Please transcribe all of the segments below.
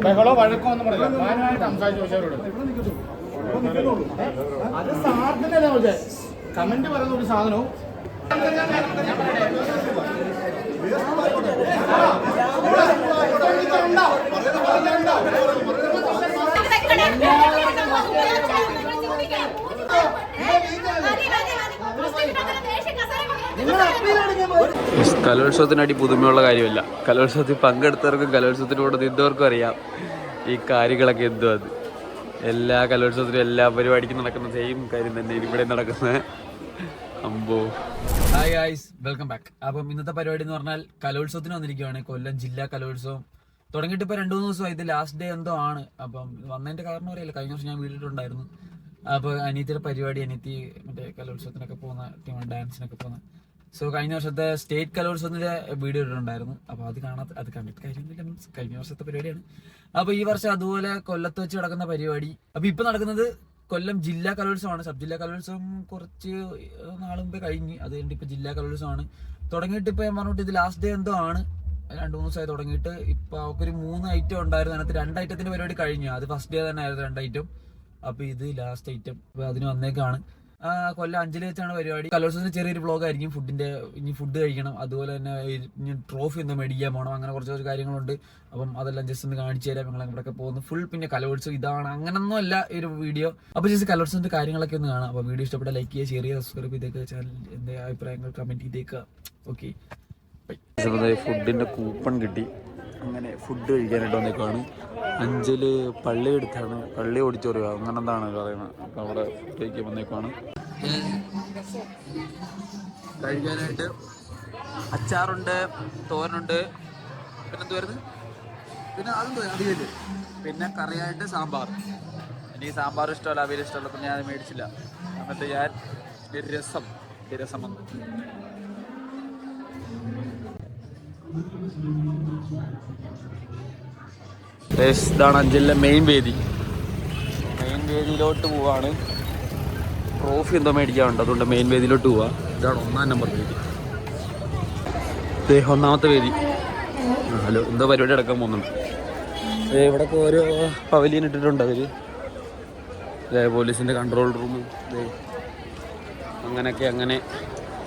ബഹളോ വഴക്കോ ഒന്നും പറയില്ല. മാന്യമായിട്ട് സംസാരിച്ച് ചോദിച്ചവരോട് അത് സാധനം കമന്റ് പറയുന്ന ഒരു സാധനവും കലോത്സവത്തിനടി പുതുമയുള്ള കാര്യമല്ല. കലോത്സവത്തിൽ പങ്കെടുത്തവർക്കും കലോത്സവത്തിനോട് നിന്നവർക്കും അറിയാം ഈ കാര്യങ്ങളൊക്കെ എന്തോ. അത് എല്ലാ കലോത്സവത്തിനും എല്ലാ പരിപാടിക്കും നടക്കുന്ന സെയിം കാര്യം തന്നെ ഇവിടെ നടക്കുന്നത്. അമ്പോ. Hi guys, welcome back. അപ്പം ഇന്നത്തെ പരിപാടി എന്ന് പറഞ്ഞാൽ കലോത്സവത്തിന് വന്നിരിക്കുകയാണ്. കൊല്ലം ജില്ലാ കലോത്സവം തുടങ്ങിയിട്ട് ഇപ്പോൾ 2-3 ദിവസമായി. ഇത് ലാസ്റ്റ് ഡേ എന്തോ ആണ്. അപ്പം വന്നതിൻ്റെ കാരണം അറിയില്ല. കഴിഞ്ഞ വർഷം ഞാൻ വീട്ടിലുണ്ടായിരുന്നു. അപ്പോൾ അനിയത്തിയുടെ പരിപാടി, അനിയത്തി മറ്റേ കലോത്സവത്തിനൊക്കെ പോകുന്ന ടീമാണ്, ഡാൻസിനൊക്കെ പോകുന്ന. സോ കഴിഞ്ഞ വർഷത്തെ സ്റ്റേറ്റ് കലോത്സവത്തിന്റെ വീഡിയോ ഇട്ടിട്ടുണ്ടായിരുന്നു. അപ്പോൾ അത് കണ്ടിട്ട് കാര്യമൊന്നുമില്ല, മീൻസ് കഴിഞ്ഞ വർഷത്തെ പരിപാടിയാണ്. അപ്പോൾ ഈ വർഷം അതുപോലെ കൊല്ലത്ത് വെച്ച് നടക്കുന്ന പരിപാടി. അപ്പോൾ ഇപ്പം നടക്കുന്നത് കൊല്ലം ജില്ലാ കലോത്സവമാണ്. സബ് ജില്ലാ കലോത്സവം കുറച്ച് നാൾ മുമ്പേ കഴിഞ്ഞ്, അത് കഴിഞ്ഞിട്ട് ഇപ്പോൾ ജില്ലാ കലോത്സവമാണ് തുടങ്ങിയിട്ട്. ഇപ്പോൾ ഞാൻ പറഞ്ഞിട്ട് ഇത് ലാസ്റ്റ് ഡേ എന്തോ ആണ്. 2-3 ദിവസമായി തുടങ്ങിയിട്ട്. ഇപ്പോൾ അവർക്കൊരു 3 ഐറ്റം ഉണ്ടായിരുന്നു. അതിനകത്ത് 2 ഐറ്റത്തിന്റെ പരിപാടി കഴിഞ്ഞു. അത് ഫസ്റ്റ് ഡേ തന്നെ ആയിരുന്നു 2 ഐറ്റം. അപ്പോൾ ഇത് ലാസ്റ്റ് ഐറ്റം. അപ്പോൾ അതിന് വന്നേക്കാണ്. കൊല്ലം 5 വെച്ചാണ് പരിപാടി. കലോത്സവത്തിന് ചെറിയൊരു വ്ളോഗ് ആയിരിക്കും. ഇനി ഫുഡ് കഴിക്കണം, അതുപോലെ തന്നെ ഇനി ട്രോഫി ഒന്ന് മേടിക്കാൻ പോകണം, അങ്ങനെ കുറച്ച് കാര്യങ്ങളുണ്ട്. അപ്പം അതെല്ലാം ജസ്റ്റ് ഒന്ന് കാണിച്ചു തരാം. ഞങ്ങൾ ഇവിടെയൊക്കെ പോകുന്നു ഫുൾ. പിന്നെ കലോത്സവം ഇതാണ് അങ്ങനൊന്നും അല്ല ഈ ഒരു വീഡിയോ. അപ്പോൾ ജസ്റ്റ് കലോത്സവത്തിന്റെ കാര്യങ്ങളൊക്കെ ഒന്ന് കാണാം. അപ്പോൾ വീഡിയോ ഇഷ്ടപ്പെട്ട ലൈക്ക് ചെയ്യുക, ഷെയർ ചെയ്യുക, സബ്സ്ക്രൈബ് ചെയ്തേക്കുക. ചാനൽ എൻ്റെ അഭിപ്രായങ്ങൾ കമന്റ് ചെയ്തേക്കുക. ഓക്കെ, ഫുഡിന്റെ കൂപ്പൺ കിട്ടി. അങ്ങനെ ഫുഡ് കഴിക്കാനായിട്ട് വന്നേക്കാണ്. 5 പള്ളി എടുത്താണ്, പള്ളി ഓടിച്ചോറിയോ അങ്ങനെ എന്താണ് പറയുന്നത്. അപ്പം അവിടെ ഫുഡ് കഴിക്കാൻ വന്നേക്കാണ്. കഴിക്കാനായിട്ട് അച്ചാറുണ്ട്, തോരനുണ്ട്, പിന്നെ എന്തുവായിരുന്നു, പിന്നെ അതെന്തോ അധികം, പിന്നെ കറിയായിട്ട് സാമ്പാർ. എനിക്ക് സാമ്പാർ ഇഷ്ടമല്ല, അവിയൽ ഇഷ്ടമല്ല, പിന്നെ ഞാൻ അത് മേടിച്ചില്ല. എന്നിട്ട് ഞാൻ രസം വന്നു. ഇതാണ് 5 മെയിൻ വേദി. മെയിൻ വേദിയിലോട്ട് പോവാണ്. ട്രോഫി എന്തോ മേടിക്കാറുണ്ട്, അതുകൊണ്ട് മെയിൻ വേദിയിലോട്ട് പോവാ. ഇതാണ് 1-ാം നമ്പർ വേദി. 1-ാമത്തെ വേദി. ഹലോ, എന്തോ പരിപാടി നടക്കാൻ പോകുന്നുണ്ട്. ഇവിടെ ഓരോ പവലിയൻ ഇട്ടിട്ടുണ്ട് അവർ. പോലീസിൻ്റെ കൺട്രോൾ റൂം അങ്ങനെയൊക്കെ. അങ്ങനെ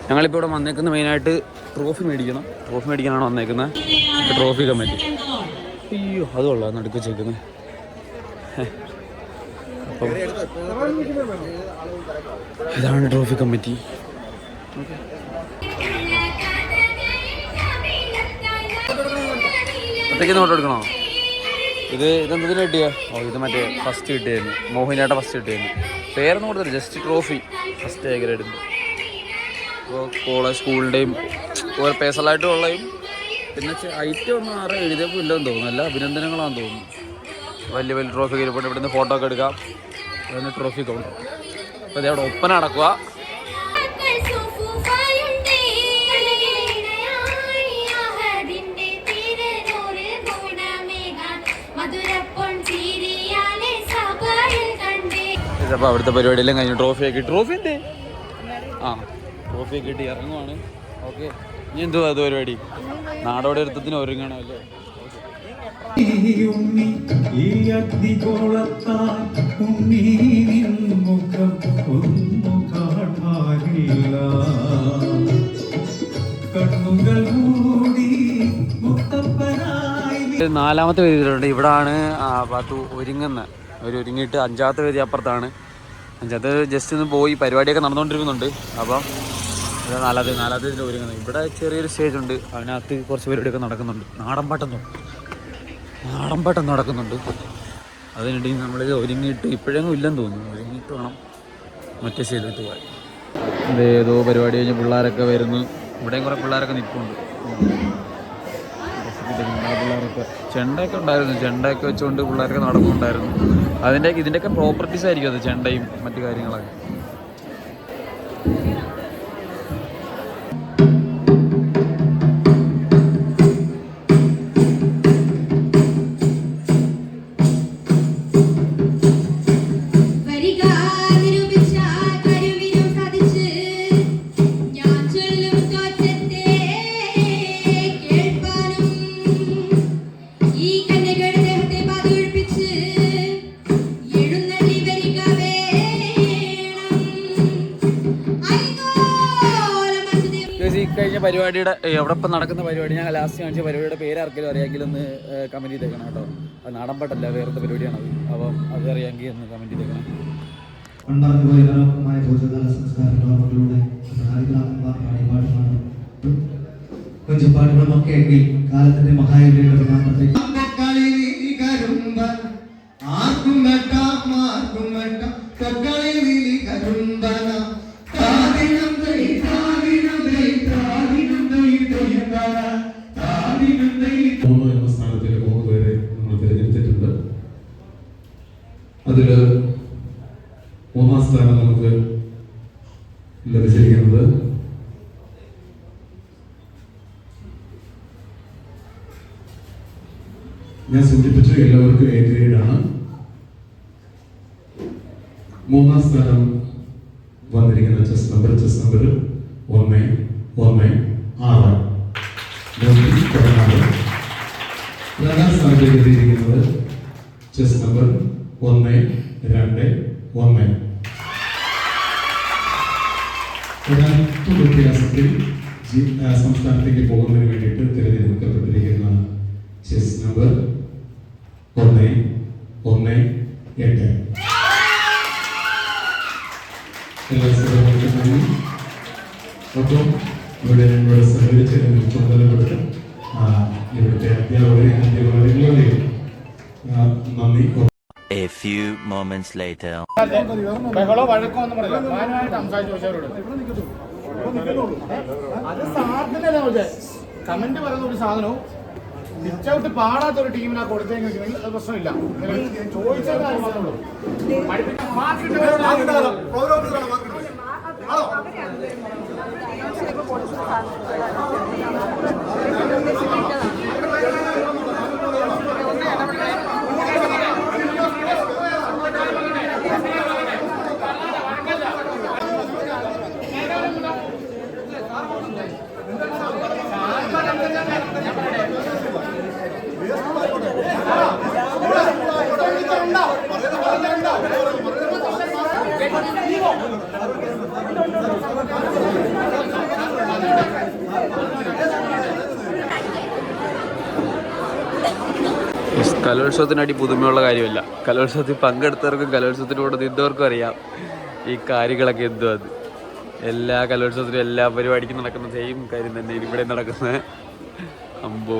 ഞങ്ങളിപ്പോൾ ഇവിടെ വന്നേക്കുന്നത് മെയിനായിട്ട് ട്രോഫി മേടിക്കാനാണ് വന്നേക്കുന്നത്. Trophy committee. അയ്യോ, അത് കൊള്ളാം, നടുക്ക് വെച്ചേക്കുന്നത്. അപ്പം ഇതാണ് ട്രോഫി കമ്മിറ്റി. ഒറ്റയ്ക്ക് നോട്ട് എടുക്കണോ? ഇതെന്തിനു കിട്ടിയ? ഇത് മറ്റേ ഫസ്റ്റ് കിട്ടിയായിരുന്നു, മോഹിനിയാട്ടം ഫസ്റ്റ് കിട്ടിയായിരുന്നു. പേരൊന്നും കൊടുത്തില്ല, ജസ്റ്റ് ട്രോഫി ഫസ്റ്റ് ഗ്രേഡ്. ഇപ്പോൾ കോളേജ് സ്കൂളിൻ്റെയും ഓരോ പേഴ്സണലായിട്ടും ഉള്ളതും പിന്നെ ഐറ്റം ഒന്നും ആരും എഴുതിയപ്പോൾ ഇല്ലെന്ന് തോന്നുന്നു. എല്ലാ അഭിനന്ദനങ്ങളാണെന്ന് തോന്നുന്നു. വലിയ ട്രോഫി കയറിപ്പോട്ട് ഇവിടുന്ന് ഫോട്ടോ ഒക്കെ എടുക്കാം. അതിന് ട്രോഫി കൗണ്ട്. അപ്പോൾ ഇതവിടെ ഒപ്പന നടക്കുക. അപ്പോൾ അവിടുത്തെ പരിപാടിയെല്ലാം കഴിഞ്ഞു. ട്രോഫിയൊക്കെ കിട്ടി ഇറങ്ങുവാണ്. ഓക്കെ, ഇനി എന്തുവാ അത് പരിപാടി? നാടോടി നൃത്തത്തിന് ഒരുങ്ങണമല്ലോ. നാലാമത്തെ വേദിയിലുണ്ട്. ഇവിടാണ് ഒരുങ്ങിയിട്ട് 5-ാമത്തെ വേദി അപ്പുറത്താണ്. 5-ാമത്തെ ജസ്റ്റ് ഒന്ന് പോയി പരിപാടിയൊക്കെ നടന്നുകൊണ്ടിരിക്കുന്നുണ്ട്. അപ്പം നാലാമത്തെ ഇതിൽ ഒരുങ്ങുന്നത്. ഇവിടെ ചെറിയൊരു സ്റ്റേജ് ഉണ്ട്, അതിനകത്ത് കുറച്ച് പരിപാടിയൊക്കെ നടക്കുന്നുണ്ട്. നാടൻപാട്ടം നടക്കുന്നുണ്ട്. അതിനിടയിൽ നമ്മളിത് ഒരുങ്ങിയിട്ട് ഇപ്പോഴെങ്ങും ഇല്ലെന്ന് തോന്നുന്നു. ഒരുങ്ങിയിട്ട് വേണം മറ്റേ സ്റ്റേജിലോട്ട് പോകാൻ. ഏതോ പരിപാടി കഴിഞ്ഞ് പിള്ളേരൊക്കെ വരുന്നു. ഇവിടെയും കുറേ പിള്ളേരൊക്കെ നിൽക്കുന്നുണ്ട്. പിള്ളേരൊക്കെ ചെണ്ടയൊക്കെ ഉണ്ടായിരുന്നു. ചെണ്ടയൊക്കെ വെച്ചുകൊണ്ട് പിള്ളേരൊക്കെ നടക്കുന്നുണ്ടായിരുന്നു. ഇതിൻ്റെയൊക്കെ പ്രോപ്പർട്ടീസ് ആയിരിക്കും അത്, ചെണ്ടയും മറ്റു കാര്യങ്ങളൊക്കെ. പരിപാടിയുടെ എവിടെ ഇപ്പം നടക്കുന്ന പരിപാടി, ഞാൻ ലാസ്റ്റ് കാണിച്ച പരിപാടിയുടെ പേര് ആർക്കെങ്കിലും അറിയാമെങ്കിൽ ഒന്ന് കമൻറ്റ് ചെയ്തേക്കണം കേട്ടോ. അത് നാടൻ പാട്ടല്ല, വേറത്തെ പരിപാടിയാണത്. അപ്പം അത് അറിയാമെങ്കിൽ ഒന്ന് കമൻറ്റ് ചെയ്തേക്കണം. മനോഹരമായ ഭൂതകാല സംസ്കാര ലോകങ്ങളിലൂടെ കൊഞ്ചു പാട്ടുകളുമൊക്കെ എങ്കിൽ കാലത്തിന്റെ മഹായുഗയുടെ പ്രധാനപ്പെട്ട എന്ന സ്ഥാനത്തേക്ക് 3 പേരെ നമ്മൾ തിരഞ്ഞെടുത്തിട്ടുണ്ട്. അതില് 3-ാം സ്ഥാനം നമുക്ക് ലഭിച്ചിരിക്കുന്നത് ഞാൻ സൂചിപ്പിച്ചു, എല്ലാവർക്കും A ഗ്രേഡ് ആണ്. 3-ാം സ്ഥാനം വന്നിരിക്കുന്ന ചെസ് നമ്പർ 116. 2-ാം സ്ഥാനത്തേക്ക് എത്തിയിരിക്കുന്നത് ചെസ് നമ്പർ 121. ഒരല്പ വ്യത്യാസത്തിൽ സംസ്ഥാനത്തേക്ക് പോകുന്നതിന് വേണ്ടിയിട്ട് തിരഞ്ഞെടുക്കപ്പെട്ടിരിക്കുന്ന ചെസ് നമ്പർ 118. എല്ലാ സ്ഥലങ്ങളിലും ഒപ്പം ഇവിടെ സഹകരിച്ച് ചുമതലപ്പെടുത്തും ഇവിടുത്തെ അധ്യാപകരെയും നന്ദി. A few moments later. ബഹളോ വഴക്കോ ഒന്നും പറയില്ല, മാന്യമായിട്ട് സംസാരിച്ച് ചോദിച്ചവരോട്. അത് സാധനം കമന്റ് പറയുന്ന ഒരു സാധനവും പിച്ചൗട്ട് പാടാത്ത ഒരു ടീമിനാ കൊടുത്തെങ്കിൽ അത് പ്രശ്നമില്ല. ചോദിച്ചാൽ കാര്യം മാത്രമേ ഉള്ളൂ. കലോത്സവത്തിനടി പുതുമയുള്ള കാര്യമല്ല. കലോത്സവത്തിൽ പങ്കെടുത്തവർക്കും കലോത്സവത്തിനോട് നിന്നവർക്കും അറിയാം ഈ കാര്യങ്ങളൊക്കെ എന്തോ. അത് എല്ലാ കലോത്സവത്തിനും എല്ലാ പരിപാടിക്കും നടക്കുന്ന സെയിം കാര്യം തന്നെ ഇവിടെ നടക്കുന്നത്. അമ്പോ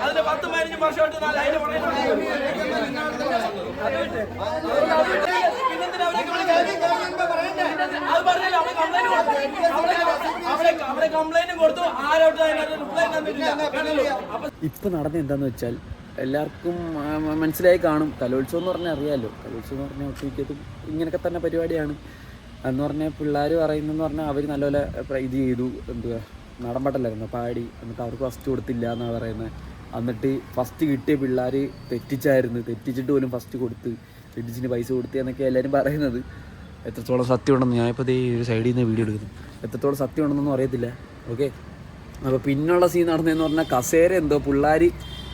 അതിന്റെ 10-15 വർഷമായിട്ട് അവിടെ കംപ്ലൈന്റ് കൊടുത്തു. ഇപ്പൊ നടന്ന എന്താന്ന് വെച്ചാൽ എല്ലാവർക്കും മനസ്സിലായി കാണും. കലോത്സവം എന്ന് പറഞ്ഞാൽ അറിയാമല്ലോ. കലോത്സവം എന്ന് പറഞ്ഞാൽ ഒട്ടുമിക്കതും ഇങ്ങനെയൊക്കെ തന്നെ പരിപാടിയാണ്. എന്ന് പറഞ്ഞാൽ പിള്ളേർ പറയുന്നതെന്ന് പറഞ്ഞാൽ അവർ നല്ലപോലെ ഇത് ചെയ്തു, എന്തുവാ നടമ്പട്ടല്ലായിരുന്നു പാടി, എന്നിട്ട് അവർക്ക് ഫസ്റ്റ് കൊടുത്തില്ല എന്നാണ് പറയുന്നത്. എന്നിട്ട് ഫസ്റ്റ് കിട്ടിയ പിള്ളേർ തെറ്റിച്ചിട്ട് പോലും ഫസ്റ്റ് കൊടുത്ത്, തെറ്റിച്ചിന് പൈസ കൊടുത്ത് എന്നൊക്കെ എല്ലാവരും പറയുന്നത്. എത്രത്തോളം സത്യം ഉണ്ടെന്ന് ഞാനിപ്പോൾ ഈ ഒരു സൈഡിൽ നിന്ന് വീഡിയോ എടുക്കുന്നു. എത്രത്തോളം സത്യം ഉണ്ടെന്നൊന്നും അറിയത്തില്ല. ഓക്കെ, അപ്പോൾ പിന്നുള്ള സീൻ നടന്നതെന്ന് പറഞ്ഞാൽ കസേര എന്തോ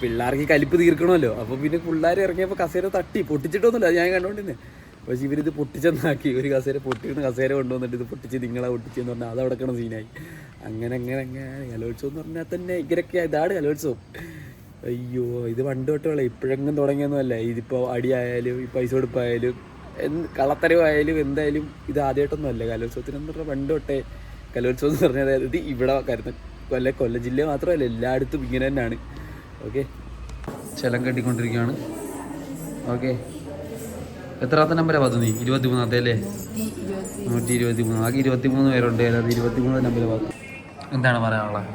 പിള്ളേർക്ക് കലിപ്പ് തീർക്കണമല്ലോ. അപ്പോൾ പിന്നെ പിള്ളേർ ഇറങ്ങിയപ്പോൾ കസേര പൊട്ടിച്ചിട്ടൊന്നുമില്ല, അത് ഞാൻ കണ്ടുകൊണ്ടിരുന്നത്. പക്ഷേ ഇവരിത് പൊട്ടിച്ചെന്നാക്കി. ഒരു കസേര കസേര കൊണ്ടുവന്നിട്ട് ഇത് പൊട്ടിച്ച് നിങ്ങളെ പൊട്ടിച്ചെന്ന് പറഞ്ഞാൽ അത് അടക്കണ സീനായി. അങ്ങനെ കലോത്സവം എന്ന് പറഞ്ഞാൽ തന്നെ ഇങ്ങനെയൊക്കെ ഇതാണ് കലോത്സവം. അയ്യോ, ഇത് പണ്ട് തൊട്ടുള്ള ഇപ്പോഴെങ്കിലും തുടങ്ങിയൊന്നുമല്ല. ഇതിപ്പോൾ അടിയായാലും ഈ പൈസ കൊടുപ്പായാലും കള്ളത്തരവായാലും എന്തായാലും ഇത് ആദ്യമായിട്ടൊന്നും അല്ല കലോത്സവത്തിന് എന്ന് പറഞ്ഞാൽ പണ്ട് തൊട്ടേ കലോത്സവം എന്ന് പറഞ്ഞാൽ അതായത് ഇവിടെ കൊല്ലം ജില്ല മാത്രമല്ല എല്ലായിടത്തും ഇങ്ങനെ തന്നെയാണ്. ഓക്കെ, ചെലം കെട്ടിക്കൊണ്ടിരിക്കുകയാണ്. ഓക്കെ, എത്രാമത്തെ നമ്പരാണ് പാത്തു നീ? 23 അല്ലേ? 123. ആകെ 23 പേരുണ്ട്. അതായത് 23 നമ്പർ പാത്തു. എന്താണ് പറയാനുള്ളത്?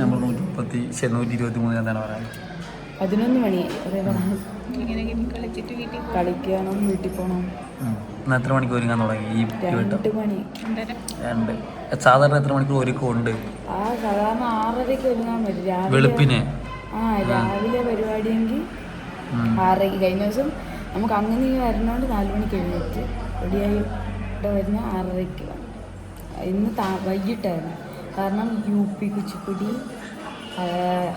നമ്പർ 123 എന്താണ് പറയാനുള്ളത്? 11 മണി കളിക്കണം, വീട്ടിൽ പോകണം. എത്ര മണിക്ക് ഒരുങ്ങാൻ തുടങ്ങി? ഈ 2 മണി. 2. സാധാരണ എത്ര മണിക്കൂർ ഒരുക്കമുണ്ട്? സാധാരണ 6:30 ഒരുങ്ങാൻ പറ്റും. വെളുപ്പിനെ രാവിലെ പരിപാടിയെങ്കിൽ 6:30. കഴിഞ്ഞ ദിവസം നമുക്ക് അങ്ങനെ വരണോണ്ട് 4 മണിക്ക് എഴുന്നേറ്റ് റെഡിയായി ഇവിടെ വരുന്ന 6:30. ഇന്ന് വൈകിട്ടായിരുന്നു. കാരണം UP Kuchipudi,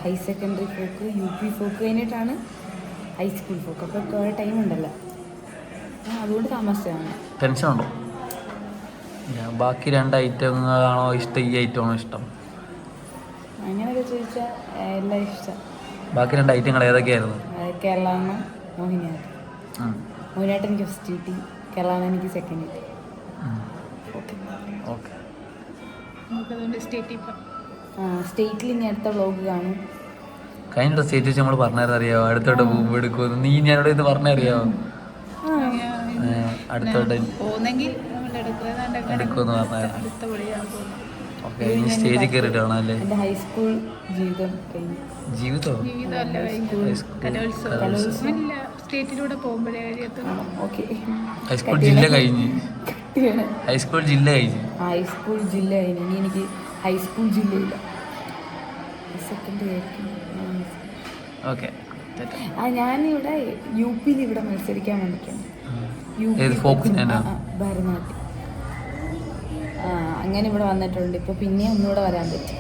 higher secondary folk, UP folk കഴിഞ്ഞിട്ടാണ് ഹൈസ്കൂൾ ഫോക്ക്. അപ്പോൾ കുറേ ടൈം ഉണ്ടല്ലോ, അതുകൊണ്ട് താമസിച്ചാണ്. ടെൻഷൻ ഉണ്ടോ? ബാക്കി 2 ഐറ്റങ്ങളാണോ ഇഷ്ടം, ഈ ഐറ്റമാണോ ഇഷ്ടം? അങ്ങനെയൊക്കെ ചോദിച്ചാൽ എല്ലാം ഇഷ്ടം. ബാക്കി 2 ഐറ്റങ്ങൾ ഏതൊക്കെയായിരുന്നു? കേരളാണ്, മോഹിനിയാട്ടം. മോഹിനിയാട്ടം എനിക്ക് ഫസ്റ്റ് കിട്ടി, കേരളാണ് എനിക്ക് സെക്കൻഡ് കിട്ടി. ഓക്കെ, സ്റ്റേറ്റിൽ ഇനി അടുത്ത വ്ളോഗ് കാണും. കഴിഞ്ഞ സ്റ്റേറ്റ് വെച്ച് നമ്മൾ പറഞ്ഞറിയാവോ അടുത്തോട്ട് പോകുമ്പോൾ എടുക്കുമെന്ന്? നീ ഞാനോട് ഇത് പറഞ്ഞറിയാവോ? അടുത്തോട്ട് എടുക്കുമെന്ന് പറഞ്ഞായിരുന്നു. ഓക്കെ, ഇനി സ്റ്റേജിൽ കയറിയിട്ട് വേണം അല്ലേ? എൻ്റെ ഹൈസ്കൂൾ ജീവിതം കഴിഞ്ഞു. ജീവിതമോ? സ്റ്റേറ്റിലൂടെ പോകുമ്പോഴേ ഓക്കെ, ഹൈസ്കൂൾ ജില്ല കഴിഞ്ഞ്. ഹൈസ്കൂൾ ജില്ല കഴിഞ്ഞ്. ഹൈസ്കൂൾ ജില്ല കഴിഞ്ഞു. ഇനി എനിക്ക് ഹൈസ്കൂൾ ജില്ലയില്ല, സെക്കൻഡ് ആയിരിക്കും. ഓക്കെ, ഞാനിവിടെ UP ഇവിടെ മത്സരിക്കാൻ വന്നിട്ടാണ്. ഭരതനാട്യം. അങ്ങനെ ഇവിടെ വന്നിട്ടുണ്ട്. ഇപ്പോൾ പിന്നെ ഒന്നുകൂടെ വരാൻ പറ്റും.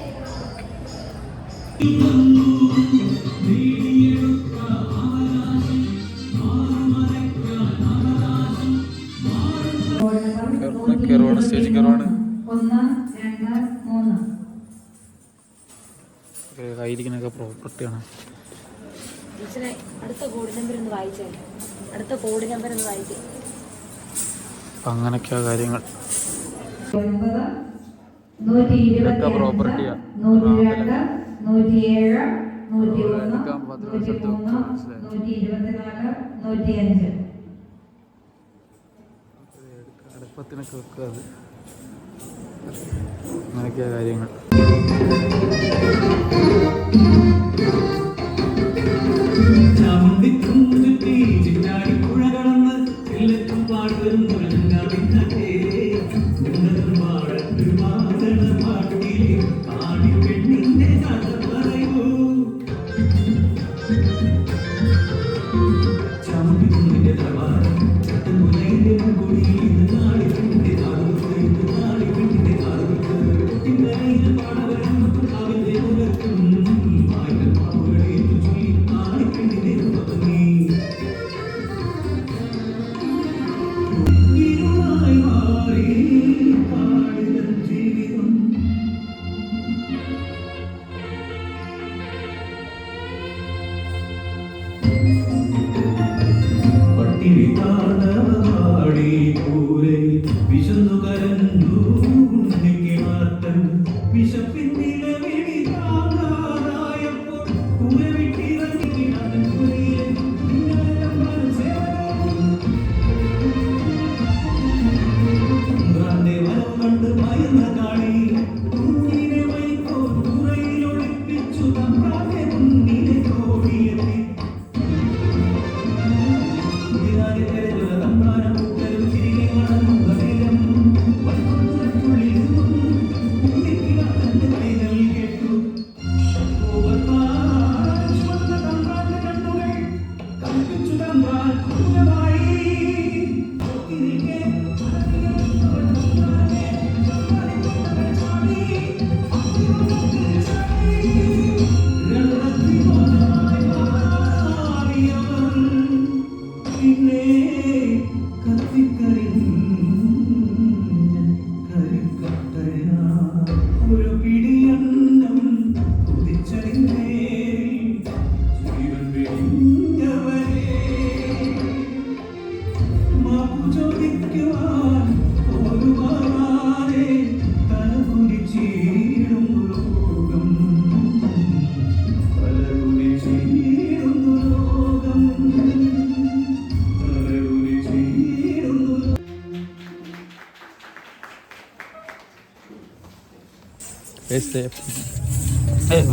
സ്റ്റേജിൽ കയറുവാണ്. കയ്യിരിക്കുന്നൊക്കെ പ്രോപ്പർട്ടിയാണ്. അടുത്ത കോഡ് നമ്പർ ഒന്ന് വായിച്ചേ. അടുത്ത കോഡ് നമ്പർ ഒന്ന് വായിച്ചേ. അങ്ങനെയൊക്കെയാ കാര്യങ്ങൾ. 120, പ്രോപ്പർട്ടിയാ. 102, 107, 101, 103, 124, 105. അടുപ്പത്തിനൊക്കെ വെക്കുക. അത് അങ്ങനെയൊക്കെയാ കാര്യങ്ങൾ.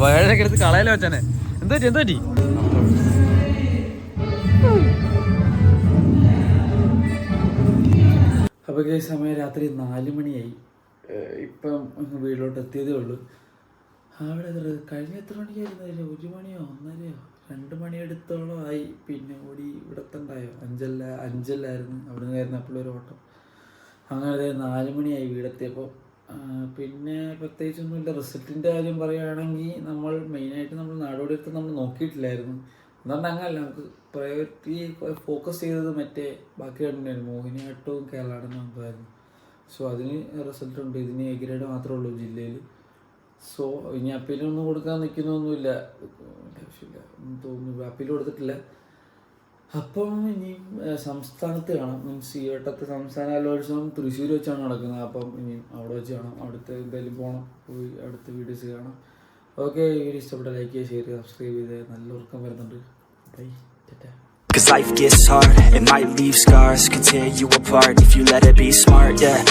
വയറൊക്കെ എടുത്ത് കളയല്ലോ വെച്ചാനെ. എന്താ പറ്റി? അപ്പോൾ സമയം രാത്രി 4 മണിയായി. ഇപ്പം വീട്ടിലോട്ട് എത്തിയതേ ഉള്ളൂ. അവിടെ കഴിഞ്ഞ എത്ര മണിക്കായിരുന്നു? 1 മണിയോ 1:30യോ 2 മണിയെടുത്തോളം ആയി. പിന്നെ ഓടി ഇവിടെ തണ്ടായോ 5:00-5:00 അവിടെ നിന്ന് അപ്പോൾ ഒരു ഓട്ടം. അങ്ങനെ 4 മണിയായി വീടെത്തിയപ്പോൾ. പിന്നെ പ്രത്യേകിച്ചൊന്നുമില്ല. റിസൾട്ടിൻ്റെ കാര്യം പറയുകയാണെങ്കിൽ നമ്മൾ മെയിനായിട്ട് നമ്മൾ നാടോടിയെടുത്ത് നമ്മൾ നോക്കിയിട്ടില്ലായിരുന്നു. എന്തുകൊണ്ട് അങ്ങനല്ല, നമുക്ക് പ്രയോറിറ്റി ഫോക്കസ് ചെയ്തത് മറ്റേ ബാക്കി കണ്ടിട്ടുണ്ടായിരുന്നു, മോഹിനിയാട്ടവും കേരളാടനും എന്തായിരുന്നു. സോ അതിന് റിസൾട്ടുണ്ട്. ഇതിന് എ ഗ്രേഡ് മാത്രമേ ഉള്ളൂ ജില്ലയിൽ. സോ ഇനി അപ്പീലൊന്നും കൊടുക്കാൻ നിൽക്കുന്നൊന്നുമില്ല, ആവശ്യമില്ല തോന്നുന്നു. അപ്പീൽ കൊടുത്തിട്ടില്ല. അപ്പം ഇനിയും സംസ്ഥാനത്ത് കാണാം. മീൻസ് ഈ വട്ടത്തെ സംസ്ഥാന കലോത്സവം തൃശ്ശൂർ വെച്ചാണ് നടക്കുന്നത്. അപ്പം ഇനിയും അവിടെ വെച്ച് കാണാം. അടുത്ത് എന്തായാലും പോകണം, പോയി അടുത്ത വീഡിയോസ് കാണാം. ഓക്കെ, വീഡിയോ ഇഷ്ടപ്പെട്ട ലൈക്ക് ചെയ്യുക, ഷെയർ ചെയ്യുക, സബ്സ്ക്രൈബ് ചെയ്ത്. നല്ല ഉറക്കം വരുന്നുണ്ട്. Bye, tata. Cause life gets hard, it might leave scars, could tear you apart if you let it be smart, yeah.